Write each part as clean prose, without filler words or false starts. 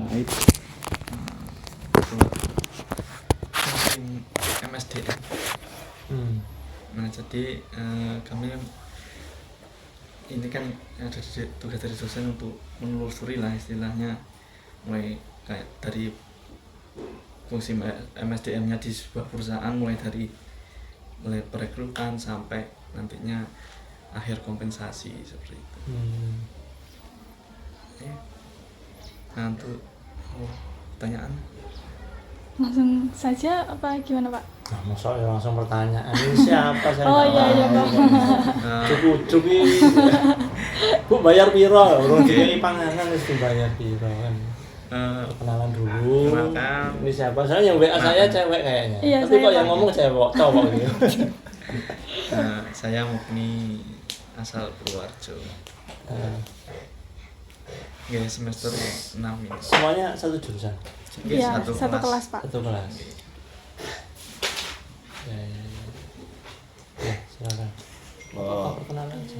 terkait MSDM. Nah, jadi kami ini kan ada tugas dari dosen untuk menelusuri lah istilahnya, mulai kayak dari fungsi MSDM-nya di sebuah perusahaan, mulai perekrutan sampai nantinya akhir kompensasi seperti itu. Nah, untuk pertanyaan langsung saja apa gimana Pak? Nah, masa ya langsung pertanyaan ini siapa saya? Oh iya Pak. Cukup Bu bayar piro? Urung dikai panganan wis dibayar piro kan. Kenalan dulu. Kenalkan. Ini siapa? Saya yang WA saya cewek kayaknya. Iya, tapi kok yang Pak. ngomong cowok gitu. Saya Mukni, asal Purworejo. Ya, semester 6 ini. Semuanya satu jurusan. Iya, satu kelas Pak. Satu kelas. Ya, silakan. Perkenalan aja.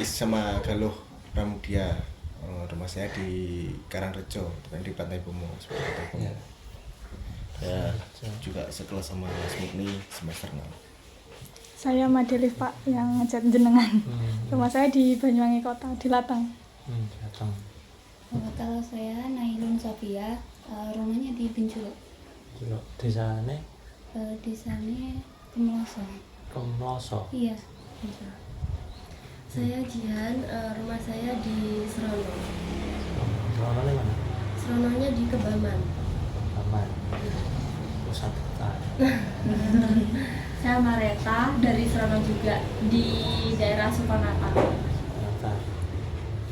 Sama Galuh Pramudia. Rumah saya di Karangrejo, di Pantai Bomo, seperti itu. Saya juga sekelas sama Mas Mukni, semester 6. Saya Madelif Pak, yang ngecat jenengan. Rumah saya di Banyuwangi Kota, di Latang. Datang. Kalau saya Nailun Sofia, rumahnya di Benculo. Desane? Desanya Kemloso. Kemloso. Iya, Benculo. Saya Jihan, rumah saya di Serono. Serononya mana? Serononya di Kebaman. Aman. Pusat kota. Saya Mareta dari Serono juga, di daerah Sukanata.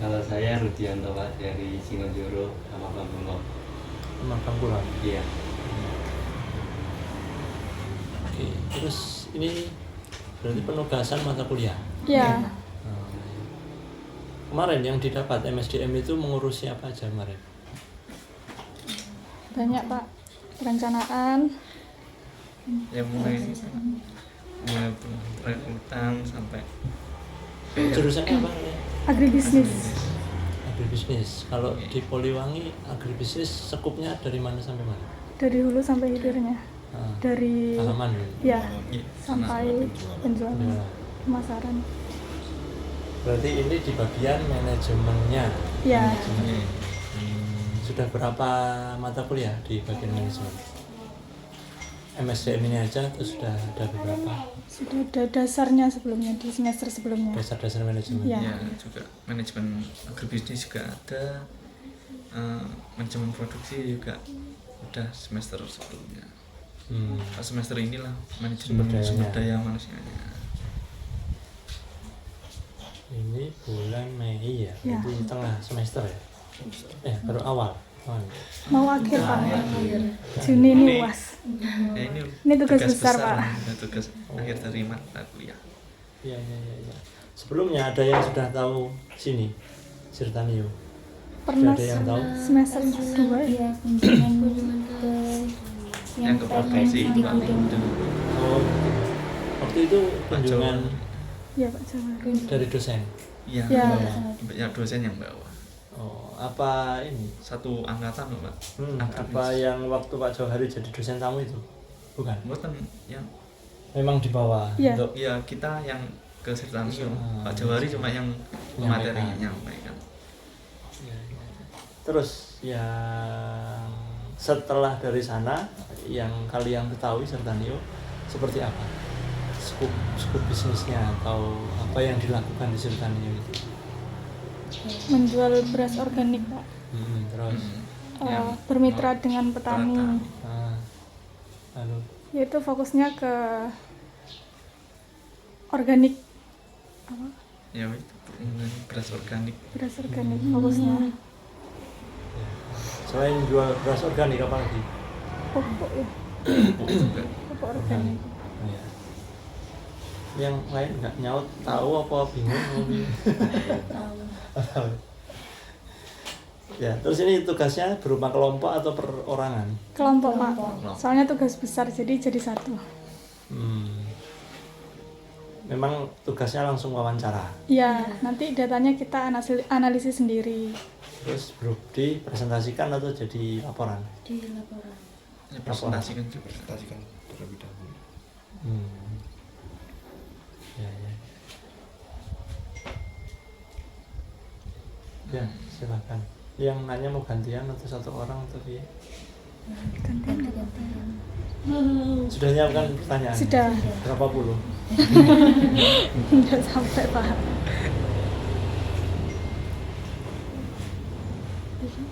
Kalau saya Rudianto Pak, dari Singonjoro sama Bangkulon. Bangkulon? Iya. Oke, terus ini berarti penugasan mata kuliah? Iya. Kemarin yang didapat MSDM itu mengurusi apa aja kemarin? Banyak Pak, perencanaan. Ya, mulai perekrutan sampai jurusannya apa? Agribisnis. Agribisnis. Kalau di Poliwangi agribisnis sekupnya dari mana sampai mana? Dari hulu sampai hilirnya. Dari halaman. Ya, sampai penjualan, Ya. pemasaran. Berarti ini di bagian manajemennya. Ya. Manajemen. Sudah berapa mata kuliah di bagian manajemen? MSDM ini aja atau sudah ada beberapa? Sudah ada dasarnya sebelumnya, di semester sebelumnya. Dasar-dasar manajemen. Ya. Ya, juga manajemen agribisnis juga ada, manajemen produksi juga udah semester sebelumnya. Semester inilah manajemen sumber daya manusianya. Ini bulan Mei ya, Ya. di tengah semester ya? Baru awal. Mau akhir Pak. Juni ini UAS. Ya, Ini tugas besar Pak. Tugas akhir dari mata kuliah. Iya. Sebelumnya ada yang sudah tahu sini, Sirtanio? Pernah ada yang tahu? semester 2 Iya, kunjungan ke Yang ke provinsi di Pak. Gunung. Oh, waktu itu kunjungan Ya Pak Jawari. dari dosen. Iya, Ya. ya, dosen yang bawa. Oh, apa ini? Satu angkatan loh Pak. Apa yang waktu Pak Jauhari jadi dosen tamu itu? Bukan? Bukan yang Memang di bawah Iya. untuk ya kita yang ke Sirtanio. Pak Jawari cuma yang materinya nyampaikan. Terus yang setelah dari sana yang kalian ketahui Sirtanio seperti apa? Skup bisnisnya atau apa yang dilakukan di Sirtanio itu? Menjual beras organik Pak. Terus Bermitra dengan petani. Lalu Yaitu fokusnya ke organik. Apa? Ya, itu beras organik. Beras organik fokusnya. selain jual beras organik apa lagi? Pupuk ya. Juga. Pupuk organik. Ya. Yang lain nggak nyaut tahu apa bingung? Tahu. Ya, terus ini tugasnya berupa kelompok atau perorangan? Kelompok Pak. Soalnya tugas besar jadi satu. Memang tugasnya langsung wawancara. Ya, nanti datanya kita analisis sendiri. Terus bro dipresentasikan atau jadi laporan? Di laporan. Ya, presentasikan juga. Presentasikan terlebih dahulu. Ya. Ya, silakan. Yang nanya mau gantian atau satu orang atau dia? Ganti-gantian. Sudah nyiapkan pertanyaan? Sudah. Berapa puluh? Enggak sampai Pak.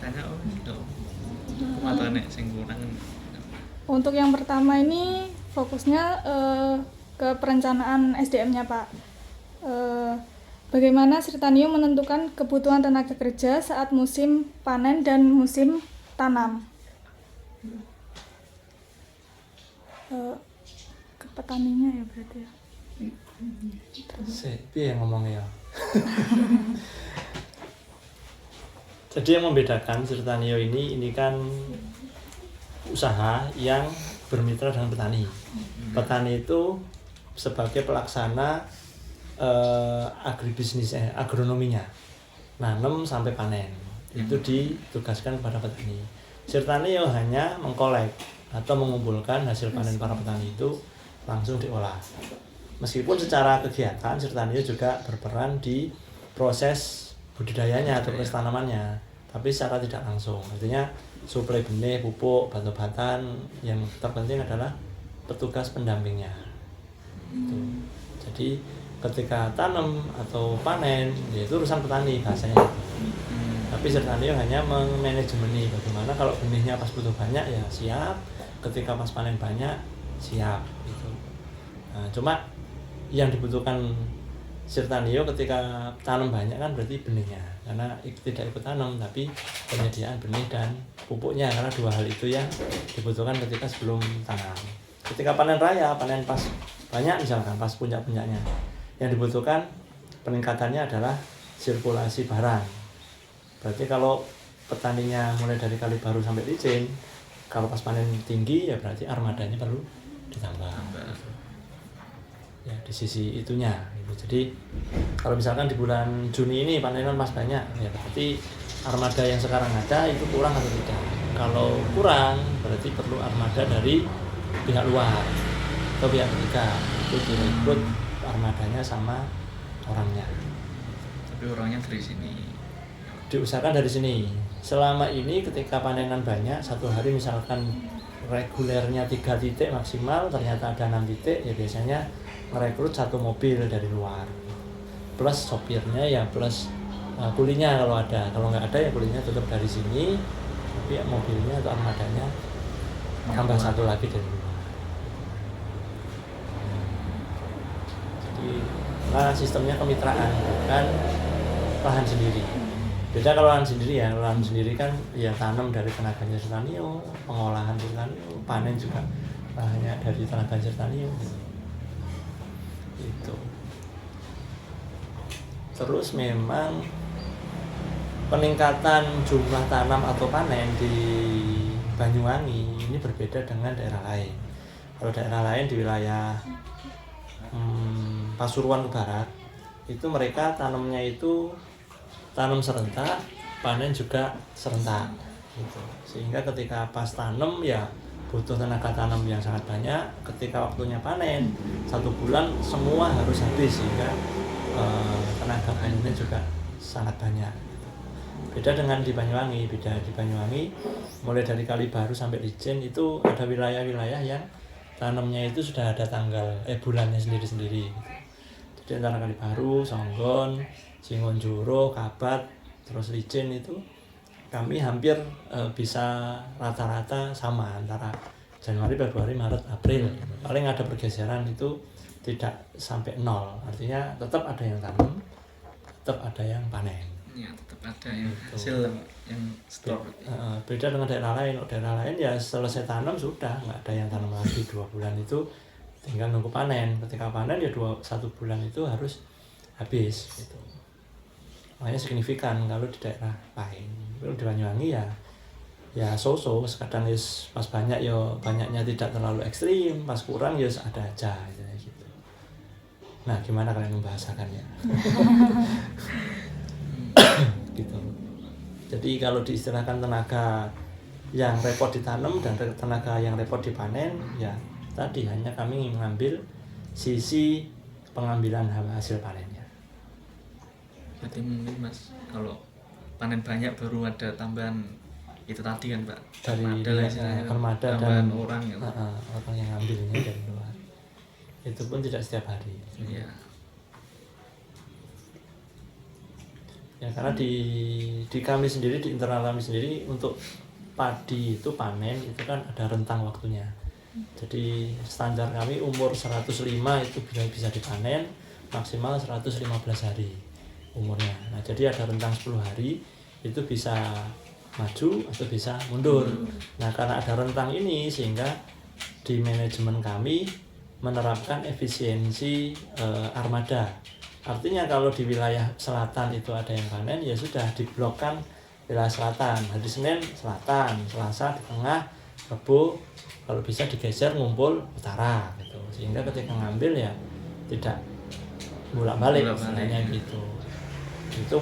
Tanya gitu. Atau nek sing kurang. Untuk yang pertama ini fokusnya ke perencanaan SDM-nya Pak. Bagaimana Sirtanio menentukan kebutuhan tenaga kerja saat musim panen dan musim tanam? Ke petaninya ya berarti ya. Piye ngomongnya ya? Jadi yang membedakan Sirtanio ini kan usaha yang bermitra dengan petani. Petani itu sebagai pelaksana agribisnisnya, agronominya, nanam sampai panen. Itu ditugaskan kepada petani. Sirtanio hanya mengkolek atau mengumpulkan hasil panen para petani itu langsung diolah. Meskipun secara kegiatan Sirtanio juga berperan di proses budidayanya atau proses tanamannya, tapi secara tidak langsung. Artinya suplai benih, pupuk, batu-batan, yang terpenting adalah petugas pendampingnya. Itu. Jadi ketika tanam atau panen, ya itu urusan petani bahasanya. Tapi Sirtanio hanya memanajemeni bagaimana kalau benihnya pas butuh banyak ya siap, ketika pas panen banyak siap gitu. Nah, cuma yang dibutuhkan Sirtanio ketika tanam banyak kan berarti benihnya, karena tidak ikut tanam tapi penyediaan benih dan pupuknya, karena dua hal itu yang dibutuhkan ketika sebelum tanam. Ketika panen raya, panen pas banyak misalkan pas puncak-puncaknya, yang dibutuhkan peningkatannya adalah sirkulasi barang. Berarti kalau petaninya mulai dari Kalibaru sampai Licin, kalau pas panen tinggi ya berarti armadanya perlu ditambah. Ya di sisi itunya gitu. Jadi kalau misalkan di bulan Juni ini panenan pas banyak, ya berarti armada yang sekarang ada itu kurang atau tidak. Kalau kurang berarti perlu armada dari pihak luar atau pihak ketiga, itu direkrut armadanya sama orangnya. Tapi orangnya dari sini. Diusahakan dari sini. Selama ini ketika panenan banyak, satu hari misalkan regulernya 3 titik maksimal, ternyata ada 6 titik, ya biasanya merekrut satu mobil dari luar. Plus sopirnya ya plus kulinya kalau ada. Kalau nggak ada ya kulinya tetap dari sini, tapi ya mobilnya atau armadanya tambah satu lagi dari luar. Jadi sistemnya kemitraan, bukan lahan sendiri. Beda kalau lahan sendiri ya, lahan sendiri kan ya tanam dari tenaganya Sirtanio, pengolahan Sirtanio, panen juga lahannya dari tenaga Sirtanio. Itu. Terus memang peningkatan jumlah tanam atau panen di Banyuwangi ini berbeda dengan daerah lain. Kalau daerah lain di wilayah Pasuruan ke barat, itu mereka tanamnya itu tanam serentak, panen juga serentak gitu. Sehingga ketika pas tanam ya butuh tenaga tanam yang sangat banyak, ketika waktunya panen 1 bulan semua harus habis, sehingga tenaga panennya juga sangat banyak. Beda dengan di Banyuwangi, mulai dari Kalibaru sampai Licin itu ada wilayah-wilayah yang tanamnya itu sudah ada bulannya sendiri-sendiri gitu. Jadi antara Kalibaru, Songgon, Singonjuro, Kabat, terus Licin itu kami hampir bisa rata-rata sama antara Januari, Februari, Maret, April. Paling ada pergeseran itu tidak sampai 0. Artinya tetap ada yang tanam, tetap ada yang panen. Ya tetap ada yang hasil yang store. Beda dengan daerah lain. Daerah lain ya selesai tanam sudah nggak ada yang tanam lagi 2 bulan itu tinggal nunggu panen. Ketika panen ya 1 bulan itu harus habis gitu. Makanya signifikan kalau di daerah lain. Kalau di Banyuwangi ya so-so, kadang pas banyak ya banyaknya tidak terlalu ekstrim, pas kurang ya ada aja gitu. Nah, gimana kalian membahasakannya? Gitu. Jadi kalau diistilahkan tenaga yang repot ditanam dan tenaga yang repot dipanen, ya tadi hanya kami mengambil sisi pengambilan hasil panennya. Berarti mungkin Mas kalau panen banyak baru ada tambahan itu tadi kan Pak, Dari armada lah istilahnya, armada tambahan dan orang ya. orang yang ngambilnya dari luar. Itu pun tidak setiap hari. Iya. Ya karena di kami sendiri, di internal kami sendiri, untuk padi itu panen itu kan ada rentang waktunya. Jadi standar kami umur 105 itu bisa dipanen, maksimal 115 hari umurnya. Nah jadi ada rentang 10 hari itu bisa maju atau bisa mundur. Nah karena ada rentang ini sehingga di manajemen kami menerapkan efisiensi armada. Artinya kalau di wilayah selatan itu ada yang panen, ya sudah diblokkan wilayah selatan. Hari Senin selatan, Selasa di tengah, Rabu kalau bisa digeser ngumpul utara gitu. Sehingga ketika ngambil ya tidak bolak-balik istilahnya gitu. Itu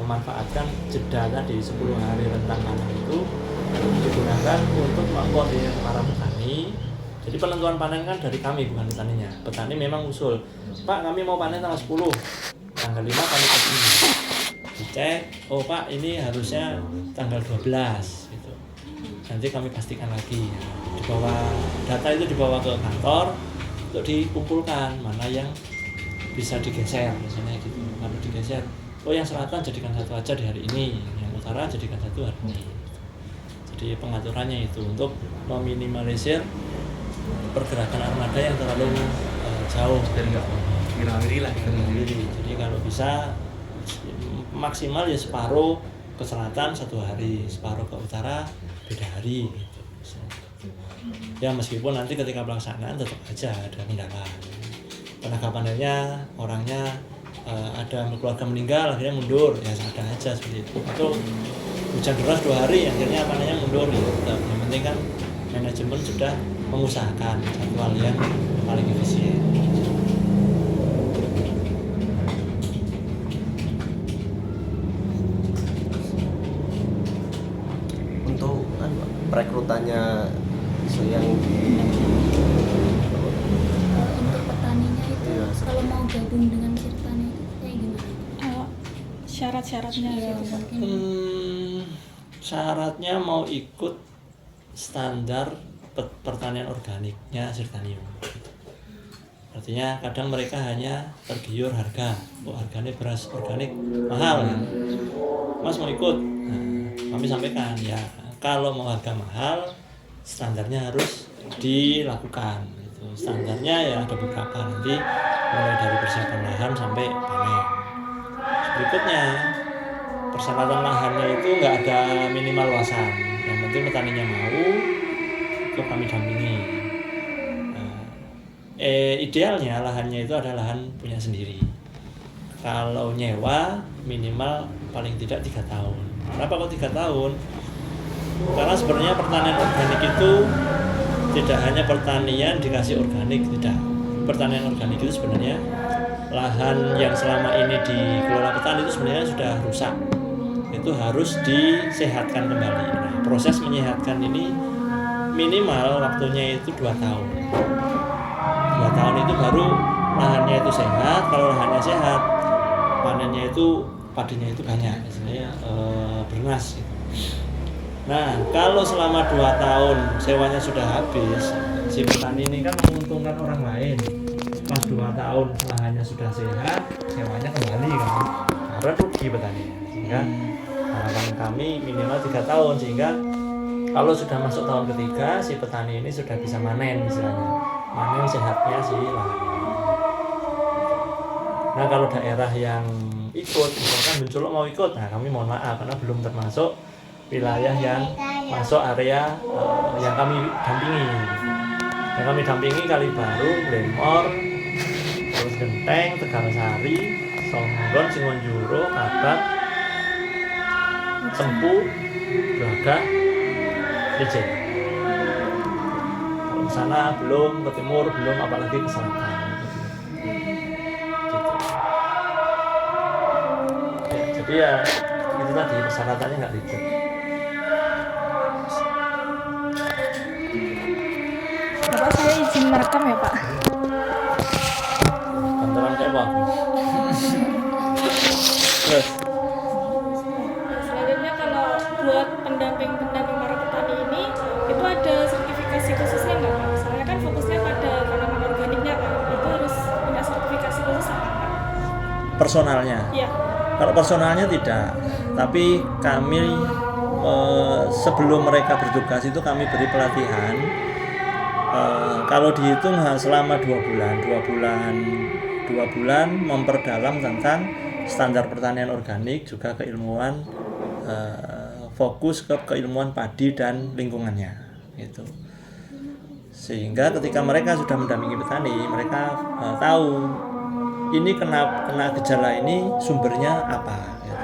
memanfaatkan jeda tadi 10 hari rentang panen itu digunakan untuk mengkoordinir para petani. Jadi penentuan panen kan dari kami, bukan petaninya. Petani memang usul, Pak kami mau panen tanggal 10, tanggal 5 kami kesini. Dicek, oh Pak ini harusnya tanggal 12 gitu. Nanti kami pastikan lagi. Dibawa data itu dibawa ke kantor untuk dikumpulkan mana yang bisa digeser misalnya gitu. Kalau digeser, oh yang selatan jadikan satu aja di hari ini, yang utara jadikan satu hari ini. Jadi pengaturannya itu untuk meminimalisir pergerakan armada yang terlalu jauh Biar nggak wirawiri lah. Jadi kalau bisa maksimal ya separuh ke selatan 1 hari, separuh ke utara beda hari gitu. Ya meskipun nanti ketika pelaksanaan tetap aja ada kendala. Tenaga panennya, orangnya ada keluarga meninggal akhirnya mundur, ya ada aja seperti itu. Atau hujan deras 2 hari akhirnya panennya mundur ya tetap. Yang penting kan manajemen sudah mengusahakan jadwal yang paling efisien. Untuk perekrutannya yang Untuk petaninya itu Iya. kalau mau gabung dengan Sirtani itu kayak gimana? Syarat-syaratnya Ya, gitu Pak. mungkin Syaratnya mau ikut standar pertanian organiknya Sirtanium. Artinya kadang mereka hanya tergiur harga, harganya beras organik mahal kan? Mas mau ikut? Nah, kami sampaikan ya kalau mau harga mahal standarnya harus dilakukan. Gitu. Standarnya ya ada beberapa, nanti mulai dari persiapan lahan sampai panen. Berikutnya persyaratan lahannya itu nggak ada minimal luasan, yang penting petaninya mau, itu kami dampingi. Idealnya lahannya itu adalah lahan punya sendiri. Kalau nyewa minimal paling tidak 3 tahun. Kenapa kok 3 tahun? Karena sebenarnya pertanian organik itu tidak hanya pertanian dikasih organik, tidak. Pertanian organik itu sebenarnya lahan yang selama ini dikelola petani itu sebenarnya sudah rusak. Itu harus disehatkan kembali. Nah, proses menyehatkan ini minimal waktunya itu 2 tahun. 2 tahun itu baru lahannya itu sehat. Kalau lahannya sehat, panennya itu padinya itu banyak, misalnya bernas gitu. Nah kalau selama 2 tahun sewanya sudah habis, si petani ini kan menguntungkan orang lain. Pas 2 tahun lahannya sudah sehat, sewanya kembali kan, karena rugi petani. Sehingga harapan kami minimal 3 tahun, sehingga kalau sudah masuk tahun ketiga si petani ini sudah bisa manen, misalnya manen sehatnya si lahan. Nah kalau daerah yang ikut, misalkan Benculuk mau ikut, nah kami mohon maaf karena belum termasuk wilayah yang masuk area yang kami dampingi. Yang kami dampingi Kalibaru, Lemor, terus Genteng, Tegalsari, Songgon, Singonjuro, Kabat, Sempu, Braga, Licin. Kalau ke sana belum, ke timur belum, apalagi ke selatan. Gitu. Ya, jadi ya itu tadi persyaratannya nggak ribet. Bapak, saya izin merekam ya Pak. Bantuan kayak apa? Terus Selanjutnya kalau buat pendamping para petani ini itu ada sertifikasi khususnya nggak Pak? Soalnya kan fokusnya pada tanaman organiknya kan, itu harus punya sertifikasi khusus apa Pak? personalnya. Iya. Kalau personalnya tidak, tapi kami sebelum mereka bertugas itu kami beri pelatihan. Kalau dihitung selama 2 bulan memperdalam tentang standar pertanian organik, juga keilmuan fokus ke keilmuan padi dan lingkungannya gitu. Sehingga ketika mereka sudah mendampingi petani, mereka tahu ini kena gejala ini sumbernya apa gitu.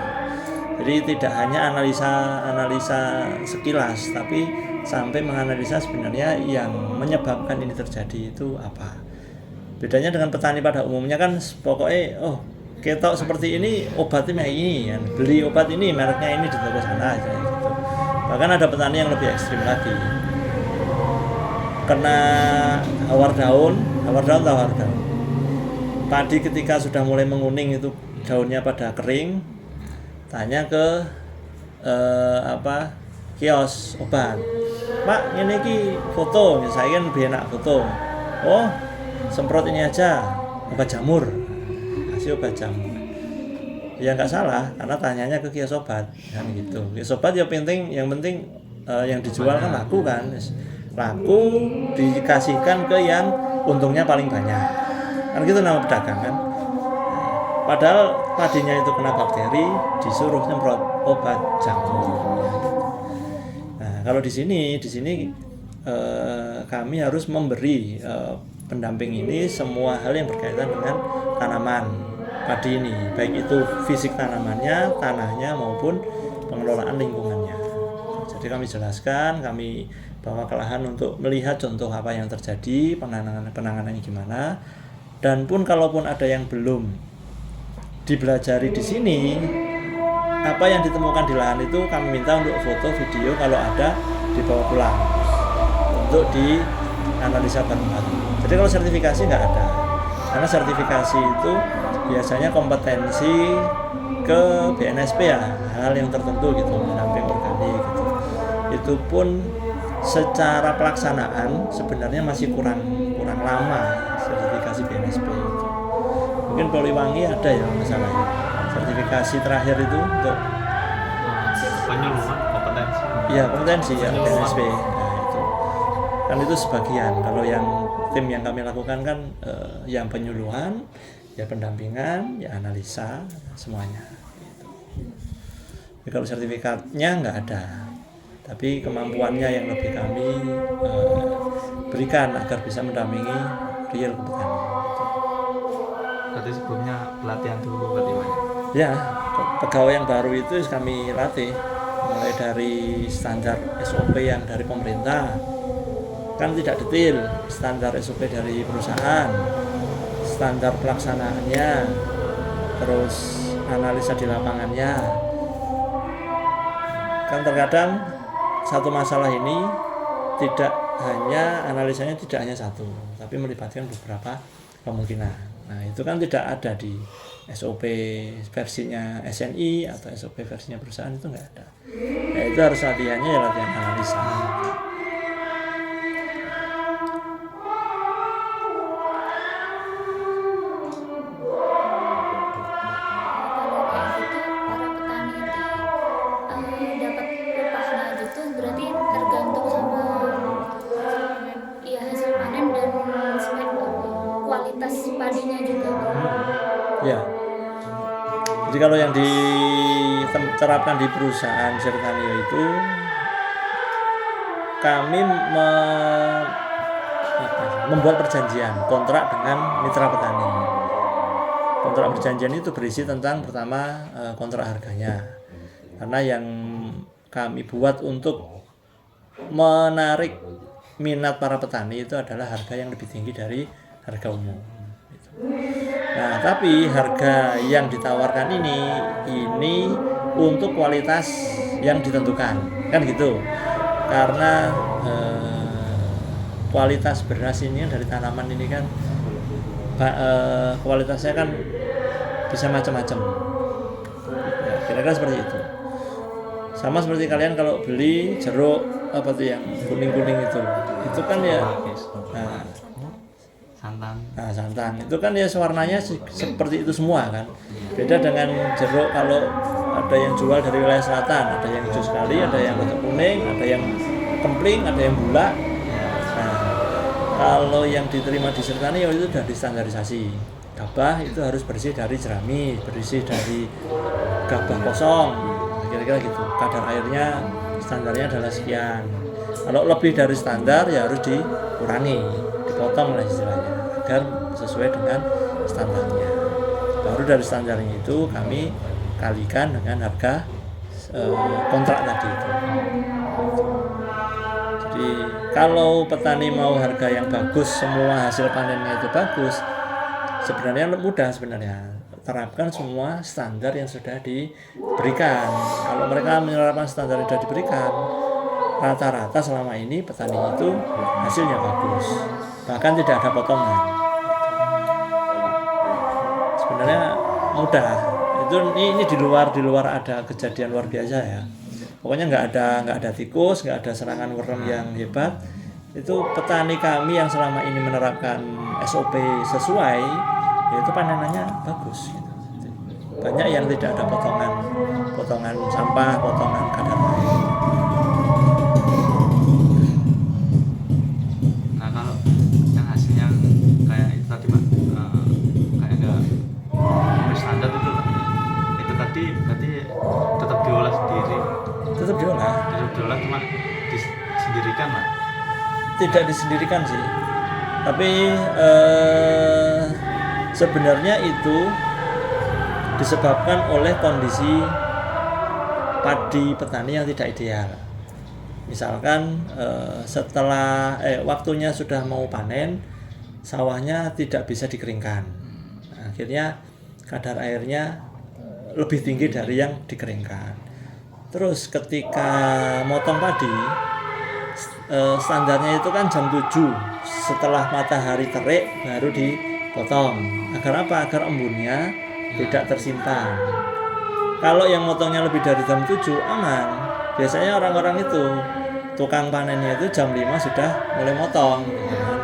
Jadi tidak hanya analisa sekilas, tapi sampai menganalisa sebenarnya yang menyebabkan ini terjadi itu apa. Bedanya dengan petani pada umumnya kan pokoknya ketok seperti ini obatnya ini kan, beli obat ini mereknya ini di toko sana aja gitu. Bahkan ada petani yang lebih ekstrim lagi, kena hawar daun padi ketika sudah mulai menguning itu daunnya pada kering, tanya ke kios obat, Pak ini ki foto, misalnya kan lebih enak foto, semprot ini aja obat jamur, kasih obat jamur. Ya nggak salah, karena tanyanya ke kios obat kan gitu. Kios obat yang penting yang dijual kan laku kan, laku dikasihkan ke yang untungnya paling banyak kan gitu nama pedagang kan. Padahal padinya itu kena bakteri, disuruh semprot obat jamur. Nah kalau di sini kami harus memberi pendamping ini semua hal yang berkaitan dengan tanaman padi ini, baik itu fisik tanamannya, tanahnya maupun pengelolaan lingkungannya. Jadi kami jelaskan, kami bawa ke lahan untuk melihat contoh apa yang terjadi, penanganannya gimana. Dan pun kalaupun ada yang belum dipelajari di sini, apa yang ditemukan di lahan itu kami minta untuk foto, video, kalau ada dibawa pulang untuk dianalisa bareng-bareng. Jadi kalau sertifikasi nggak ada, karena sertifikasi itu biasanya kompetensi ke BNSP ya, hal yang tertentu gitu, pendamping organik gitu. Itu pun secara pelaksanaan sebenarnya masih kurang lama sertifikasi BNSP itu. Mungkin Poliwangi ada ya masalahnya. Sertifikasi terakhir itu untuk penyuluhan kompetensi. Iya, kompetensi ya BNSP. Nah, itu. Kan itu sebagian. Kalau yang tim yang kami lakukan kan yang penyuluhan, ya pendampingan, ya analisa, semuanya gitu. Jadi kalau sertifikatnya nggak ada, tapi kemampuannya yang lebih kami berikan agar bisa mendampingi real petani. Berarti sebelumnya pelatihan dulu bagaimana? Ya, pegawai yang baru itu kami latih mulai dari standar SOP yang dari pemerintah, kan tidak detail, standar SOP dari perusahaan, standar pelaksanaannya, terus analisa di lapangannya. Kan terkadang satu masalah ini analisanya tidak hanya satu, tapi melibatkan beberapa kemungkinan. Nah itu kan tidak ada di SOP versinya SNI atau SOP versinya perusahaan, itu nggak ada. Nah itu harus latihannya ya latihan analisa. Ya, jadi kalau yang diterapkan di perusahaan Sertanio itu, kami membuat perjanjian kontrak dengan mitra petani. Kontrak perjanjian itu berisi tentang pertama kontrak harganya, karena yang kami buat untuk menarik minat para petani itu adalah harga yang lebih tinggi dari harga umum. Nah, tapi harga yang ditawarkan ini untuk kualitas yang ditentukan, kan gitu. Karena kualitas beras ini dari tanaman ini kan kualitasnya kan bisa macam-macam ya, kira-kira seperti itu. Sama seperti kalian kalau beli jeruk apa tuh yang kuning-kuning itu kan ya santan itu kan ya warnanya seperti itu semua kan. Beda dengan jeruk kalau ada yang jual dari wilayah selatan, ada yang hijau sekali, ada yang kuning, ada yang kempling, ada yang bulat. Nah, kalau yang diterima di Sertanio itu sudah distandarisasi. Gabah itu harus bersih dari jerami, bersih dari gabah kosong, kira-kira gitu. Kadar airnya standarnya adalah sekian. Kalau lebih dari standar ya harus dikurangi, dipotong lah istilahnya, agar sesuai dengan standarnya. Baru dari standarnya itu kami kalikan dengan harga kontrak tadi itu. Jadi kalau petani mau harga yang bagus, semua hasil panennya itu bagus, sebenarnya mudah sebenarnya. Terapkan semua standar yang sudah diberikan. Kalau mereka menerapkan standar yang sudah diberikan, rata-rata selama ini petani itu hasilnya bagus, bahkan tidak ada potongan. Sebenarnya mudah. Ini di luar ada kejadian luar biasa ya. Pokoknya nggak ada tikus, nggak ada serangan worm yang hebat. Itu petani kami yang selama ini menerapkan SOP sesuai, yaitu panenannya bagus. Banyak yang tidak ada potongan sampah, potongan kadar air. Nah kalau yang hasilnya kayak itu tadi Pak, kayak nggak memenuhi standar itu Pak, itu tadi berarti tetap diolah sendiri. Tetap diolah Cuma disendirikan Pak. Tidak disendirikan sih, tapi sebenarnya itu disebabkan oleh kondisi padi petani yang tidak ideal. Misalkan setelah waktunya sudah mau panen, sawahnya tidak bisa dikeringkan. Akhirnya kadar airnya lebih tinggi dari yang dikeringkan. Terus ketika motong padi, standarnya itu kan jam 7 setelah matahari terik baru dipotong. Agar apa? Agar embunnya tidak tersimpan. Kalau yang motongnya lebih dari jam 7 aman. Biasanya orang-orang itu tukang panennya itu jam 5 sudah mulai motong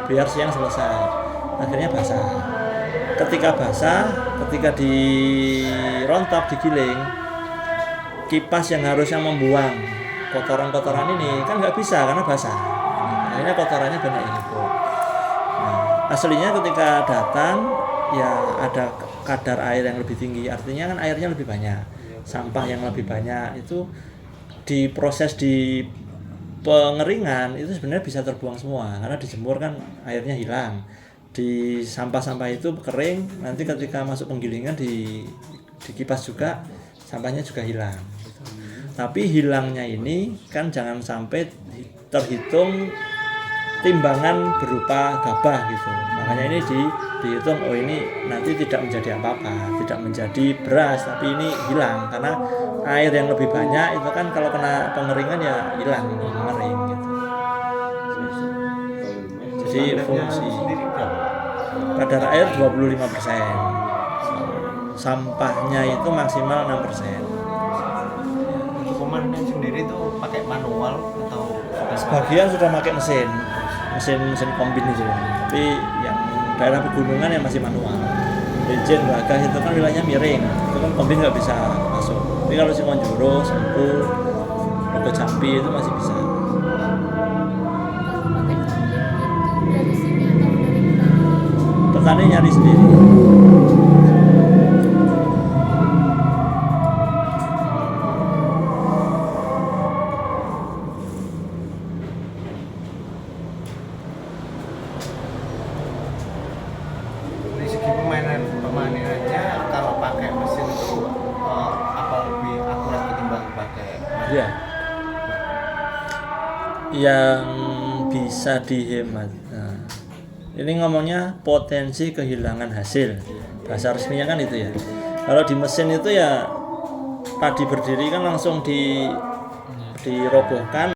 biar siang selesai. Akhirnya basah. Ketika basah, ketika dirontok, digiling, kipas yang harusnya membuang kotoran-kotoran ini kan nggak bisa karena basah. Akhirnya kotorannya banyak yang ikut. Nah, aslinya ketika datang ya ada kadar air yang lebih tinggi, artinya kan airnya lebih banyak, sampah yang lebih banyak itu diproses di pengeringan itu sebenarnya bisa terbuang semua karena dijemur kan airnya hilang. Di sampah-sampah itu kering, nanti ketika masuk penggilingan di kipas juga sampahnya juga hilang. Tapi hilangnya ini kan jangan sampai terhitung timbangan berupa gabah gitu. Makanya ini dihitung, oh ini nanti tidak menjadi apa-apa, tidak menjadi beras, tapi ini hilang karena air yang lebih banyak itu kan kalau kena pengeringan ya hilang, mengering gitu. Jadi fungsi kadar air 25%, sampahnya itu maksimal 6%. Pemanen sendiri itu pakai manual atau Sebagian sudah pakai mesin kombin itu, tapi yang daerah pegunungan yang masih manual. Bejen, Bagas itu kan wilayahnya miring, itu kan kombin nggak bisa masuk. Tapi kalau Simonjoro, Sentul, Rogo Jambi itu masih bisa. Dari sini atau dari petani? Petani nyari sendiri. pemanenannya kalau pakai mesin itu apa lebih akurat ketimbang pakai manual? Ya, yang bisa dihemat. Nah, ini ngomongnya potensi kehilangan hasil. Bahasa resminya kan itu ya. Kalau di mesin itu ya padi berdiri kan langsung dirobohkan